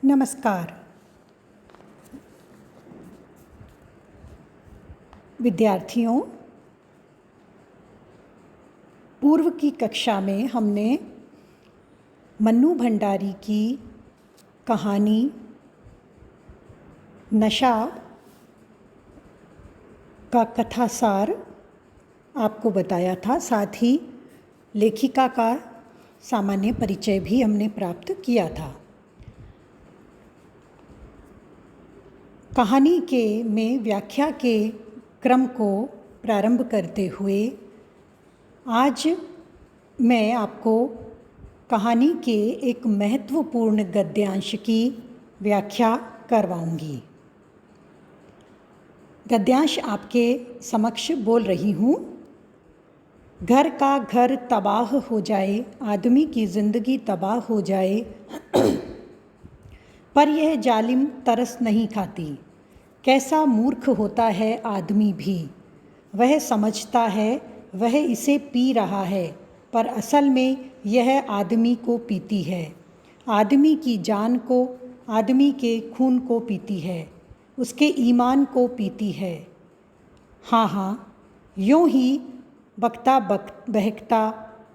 नमस्कार विद्यार्थियों। पूर्व की कक्षा में हमने मन्नू भंडारी की कहानी नशा का कथासार आपको बताया था। साथ ही लेखिका का सामान्य परिचय भी हमने प्राप्त किया था। कहानी में व्याख्या के क्रम को प्रारंभ करते हुए आज मैं आपको कहानी के एक महत्वपूर्ण गद्यांश की व्याख्या करवाऊंगी। गद्यांश आपके समक्ष बोल रही हूँ। घर का घर तबाह हो जाए, आदमी की ज़िंदगी तबाह हो जाए, पर यह जालिम तरस नहीं खाती। कैसा मूर्ख होता है आदमी भी। वह समझता है वह इसे पी रहा है, पर असल में यह आदमी को पीती है। आदमी की जान को, आदमी के खून को पीती है, उसके ईमान को पीती है। हाँ, यूँ ही बहकता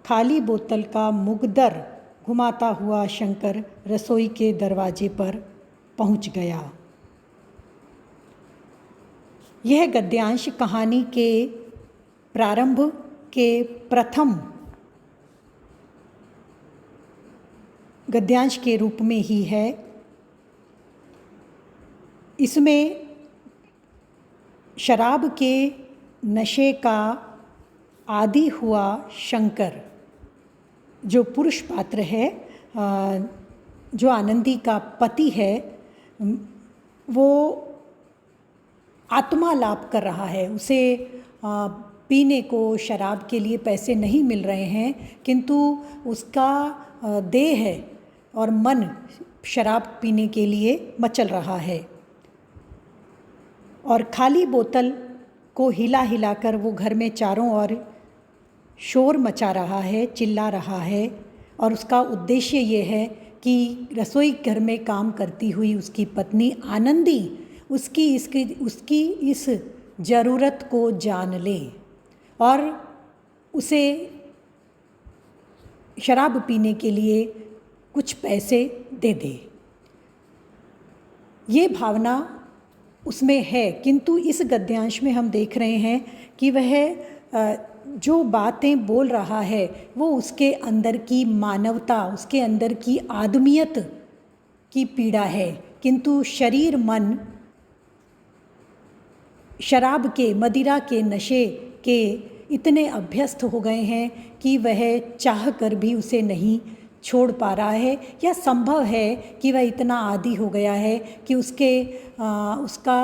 खाली बोतल का मुकद्दर घुमाता हुआ शंकर रसोई के दरवाजे पर पहुंच गया। यह गद्यांश कहानी के प्रारंभ के प्रथम गद्यांश के रूप में ही है। इसमें शराब के नशे का आदी हुआ शंकर, जो पुरुष पात्र है, जो आनंदी का पति है, वो आत्मा लाप कर रहा है। उसे पीने को शराब के लिए पैसे नहीं मिल रहे हैं, किंतु उसका देह है और मन शराब पीने के लिए मचल रहा है। और खाली बोतल को हिला हिलाकर वो घर में चारों ओर शोर मचा रहा है, चिल्ला रहा है। और उसका उद्देश्य ये है कि रसोई घर में काम करती हुई उसकी पत्नी आनंदी उसकी इस ज़रूरत को जान ले और उसे शराब पीने के लिए कुछ पैसे दे दे। ये भावना उसमें है, किंतु इस गद्यांश में हम देख रहे हैं कि वह जो बातें बोल रहा है वो उसके अंदर की मानवता, उसके अंदर की आदमियत की पीड़ा है। किंतु शरीर मन शराब के, मदिरा के नशे के इतने अभ्यस्त हो गए हैं कि वह चाह कर भी उसे नहीं छोड़ पा रहा है, या संभव है कि वह इतना आदी हो गया है कि उसका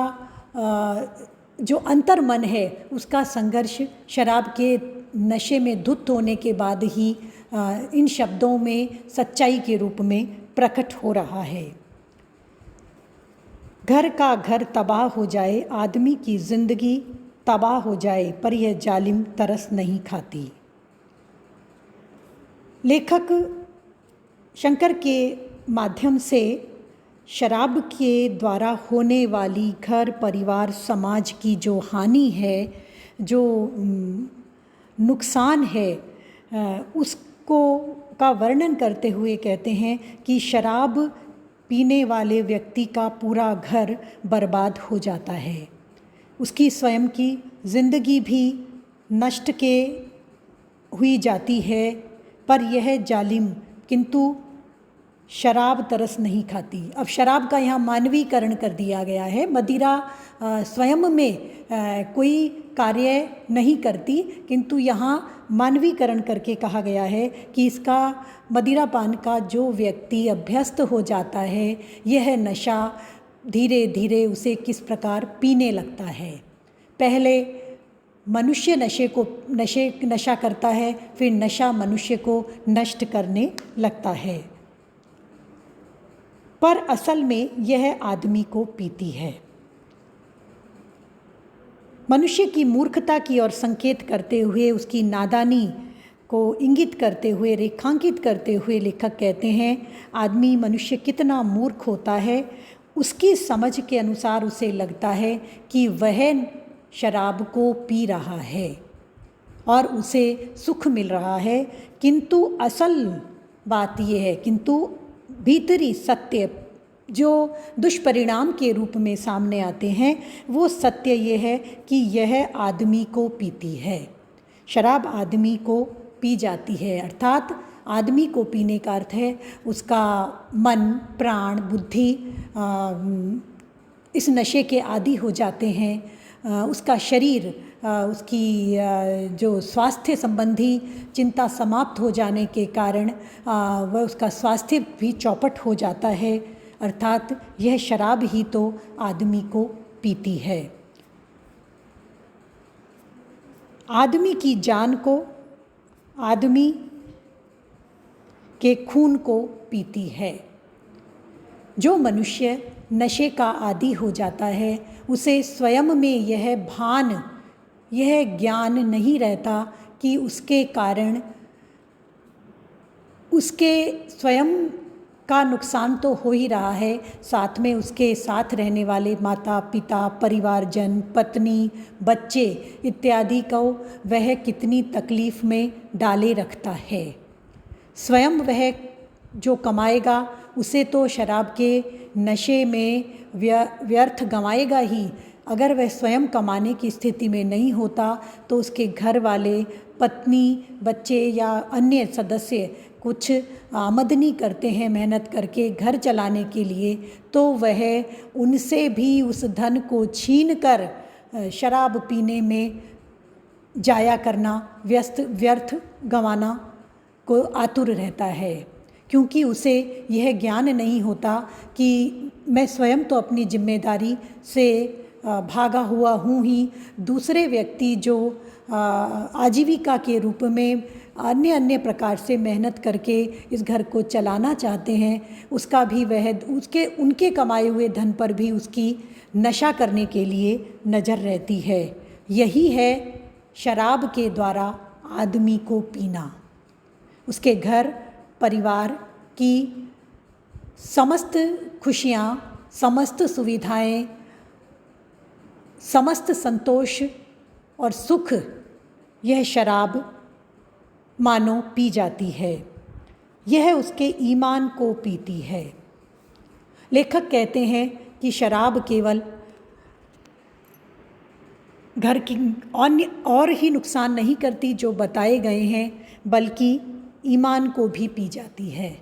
जो अंतर मन है उसका संघर्ष शराब के नशे में धुत होने के बाद ही इन शब्दों में सच्चाई के रूप में प्रकट हो रहा है। घर का घर तबाह हो जाए, आदमी की ज़िंदगी तबाह हो जाए, पर यह जालिम तरस नहीं खाती। लेखक शंकर के माध्यम से शराब के द्वारा होने वाली घर परिवार समाज की जो हानि है, जो नुकसान है, उसको का वर्णन करते हुए कहते हैं कि शराब पीने वाले व्यक्ति का पूरा घर बर्बाद हो जाता है। उसकी स्वयं की ज़िंदगी भी नष्ट के हुई जाती है, पर यह जालिम किंतु शराब तरस नहीं खाती। अब शराब का यहाँ मानवीकरण कर दिया गया है। मदिरा स्वयं में कोई कार्य नहीं करती, किंतु यहाँ मानवीकरण करके कहा गया है कि इसका मदिरापान का जो व्यक्ति अभ्यस्त हो जाता है, यह नशा धीरे धीरे उसे किस प्रकार पीने लगता है। पहले मनुष्य नशा करता है, फिर नशा मनुष्य को नष्ट करने लगता है, पर असल में यह आदमी को पीती है। मनुष्य की मूर्खता की ओर संकेत करते हुए उसकी नादानी को इंगित करते हुए, रेखांकित करते हुए लेखक कहते हैं, आदमी मनुष्य कितना मूर्ख होता है। उसकी समझ के अनुसार उसे लगता है कि वह शराब को पी रहा है और उसे सुख मिल रहा है, किंतु असल बात यह है, किंतु भीतरी सत्य जो दुष्परिणाम के रूप में सामने आते हैं, वो सत्य ये है कि यह आदमी को पीती है। शराब आदमी को पी जाती है, अर्थात आदमी को पीने का अर्थ है उसका मन, प्राण, बुद्धि इस नशे के आदी हो जाते हैं। उसका शरीर, उसकी जो स्वास्थ्य संबंधी चिंता समाप्त हो जाने के कारण वह उसका स्वास्थ्य भी चौपट हो जाता है, अर्थात यह शराब ही तो आदमी को पीती है। आदमी की जान को, आदमी के खून को पीती है। जो मनुष्य नशे का आदी हो जाता है, उसे स्वयं में यह भान, यह ज्ञान नहीं रहता कि उसके कारण उसके स्वयं का नुकसान तो हो ही रहा है, साथ में उसके साथ रहने वाले माता पिता, परिवारजन, पत्नी, बच्चे इत्यादि को वह कितनी तकलीफ़ में डाले रखता है। स्वयं वह जो कमाएगा उसे तो शराब के नशे में व्यर्थ गंवाएगा ही। अगर वह स्वयं कमाने की स्थिति में नहीं होता तो उसके घर वाले, पत्नी, बच्चे या अन्य सदस्य कुछ आमदनी करते हैं मेहनत करके घर चलाने के लिए, तो वह उनसे भी उस धन को छीन कर शराब पीने में जाया करना, व्यर्थ गंवाना को आतुर रहता है, क्योंकि उसे यह ज्ञान नहीं होता कि मैं स्वयं तो अपनी जिम्मेदारी से भागा हुआ हूँ ही, दूसरे व्यक्ति जो आजीविका के रूप में अन्य प्रकार से मेहनत करके इस घर को चलाना चाहते हैं, उसका भी वह उनके कमाए हुए धन पर भी उसकी नशा करने के लिए नज़र रहती है। यही है शराब के द्वारा आदमी को पीना। उसके घर परिवार की समस्त खुशियाँ, समस्त सुविधाएं, समस्त संतोष और सुख यह शराब मानो पी जाती है। यह उसके ईमान को पीती है। लेखक कहते हैं कि शराब केवल घर की और ही नुकसान नहीं करती जो बताए गए हैं, बल्कि ईमान को भी पी जाती है।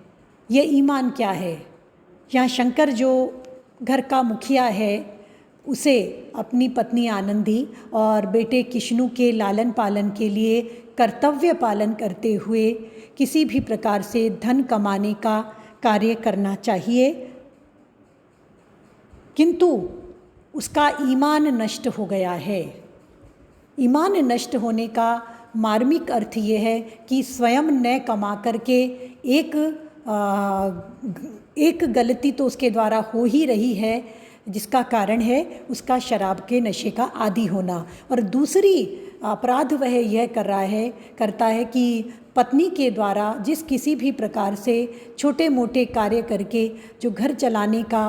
यह ईमान क्या है? यहाँ शंकर जो घर का मुखिया है, उसे अपनी पत्नी आनंदी और बेटे किशनु के लालन पालन के लिए कर्तव्य पालन करते हुए किसी भी प्रकार से धन कमाने का कार्य करना चाहिए, किंतु उसका ईमान नष्ट हो गया है। ईमान नष्ट होने का मार्मिक अर्थ ये है कि स्वयं न कमा करके एक गलती तो उसके द्वारा हो ही रही है, जिसका कारण है उसका शराब के नशे का आदी होना, और दूसरी अपराध वह यह करता है कि पत्नी के द्वारा जिस किसी भी प्रकार से छोटे मोटे कार्य करके जो घर चलाने का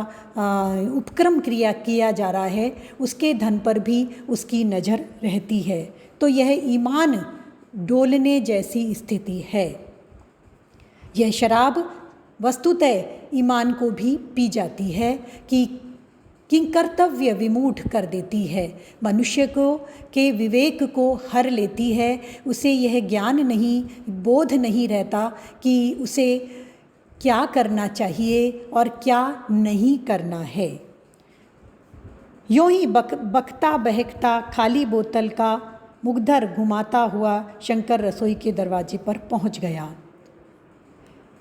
उपक्रम क्रिया किया जा रहा है, उसके धन पर भी उसकी नज़र रहती है। तो यह ईमान डोलने जैसी स्थिति है। यह शराब वस्तुतः ईमान को भी पी जाती है कि कर्तव्य विमूढ़ कर देती है, मनुष्य को के विवेक को हर लेती है। उसे यह ज्ञान नहीं, बोध नहीं रहता कि उसे क्या करना चाहिए और क्या नहीं करना है। यूँ ही बकता बहकता खाली बोतल का मुखधर घुमाता हुआ शंकर रसोई के दरवाजे पर पहुंच गया।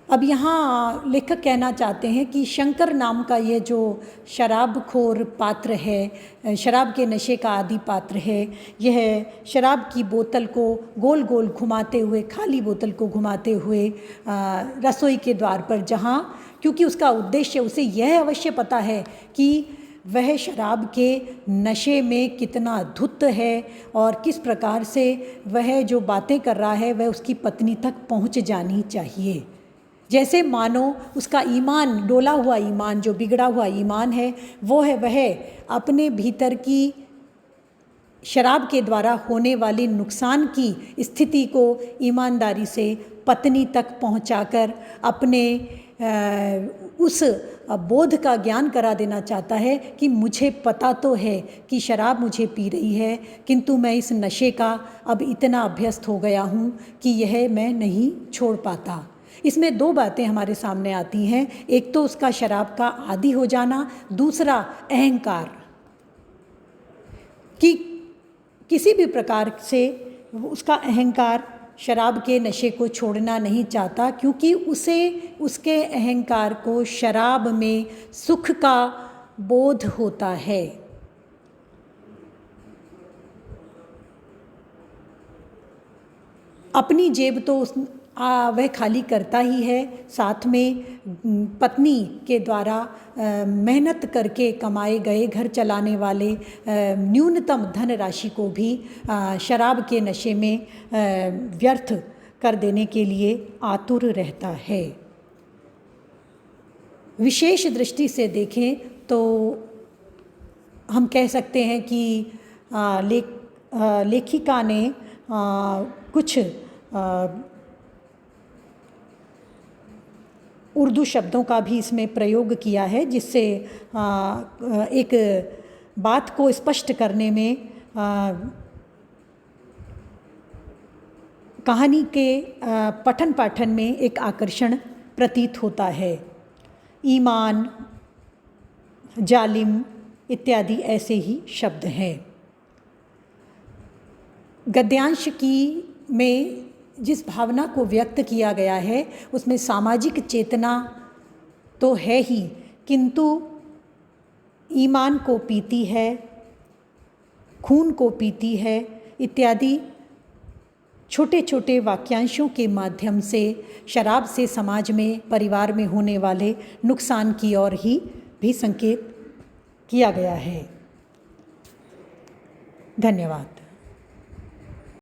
अब यहाँ लेखक कहना चाहते हैं कि शंकर नाम का यह जो शराबखोर पात्र है, शराब के नशे का आदि पात्र है, यह शराब की बोतल को गोल गोल घुमाते हुए, खाली बोतल को घुमाते हुए रसोई के द्वार पर, जहाँ क्योंकि उसका उद्देश्य, उसे यह अवश्य पता है कि वह शराब के नशे में कितना धुत है और किस प्रकार से वह जो बातें कर रहा है वह उसकी पत्नी तक पहुंच जानी चाहिए। जैसे मानो उसका ईमान, डोला हुआ ईमान, जो बिगड़ा हुआ ईमान है वो है वह अपने भीतर की शराब के द्वारा होने वाली नुकसान की स्थिति को ईमानदारी से पत्नी तक पहुंचाकर अपने उस बोध का ज्ञान करा देना चाहता है कि मुझे पता तो है कि शराब मुझे पी रही है, किंतु मैं इस नशे का अब इतना अभ्यस्त हो गया हूँ कि यह मैं नहीं छोड़ पाता। इसमें दो बातें हमारे सामने आती हैं, एक तो उसका शराब का आदी हो जाना, दूसरा अहंकार कि किसी भी प्रकार से उसका अहंकार शराब के नशे को छोड़ना नहीं चाहता, क्योंकि उसे उसके अहंकार को शराब में सुख का बोध होता है। अपनी जेब तो वह खाली करता ही है, साथ में पत्नी के द्वारा मेहनत करके कमाए गए घर चलाने वाले न्यूनतम धन राशि को भी शराब के नशे में व्यर्थ कर देने के लिए आतुर रहता है। विशेष दृष्टि से देखें तो हम कह सकते हैं कि लेखिका ने कुछ उर्दू शब्दों का भी इसमें प्रयोग किया है, जिससे एक बात को स्पष्ट करने में कहानी के पठन पाठन में एक आकर्षण प्रतीत होता है। ईमान, जालिम इत्यादि ऐसे ही शब्द हैं। गद्यांश की में जिस भावना को व्यक्त किया गया है उसमें सामाजिक चेतना तो है ही, किंतु ईमान को पीती है, खून को पीती है इत्यादि छोटे छोटे वाक्यांशों के माध्यम से शराब से समाज में, परिवार में होने वाले नुकसान की ओर ही भी संकेत किया गया है। धन्यवाद।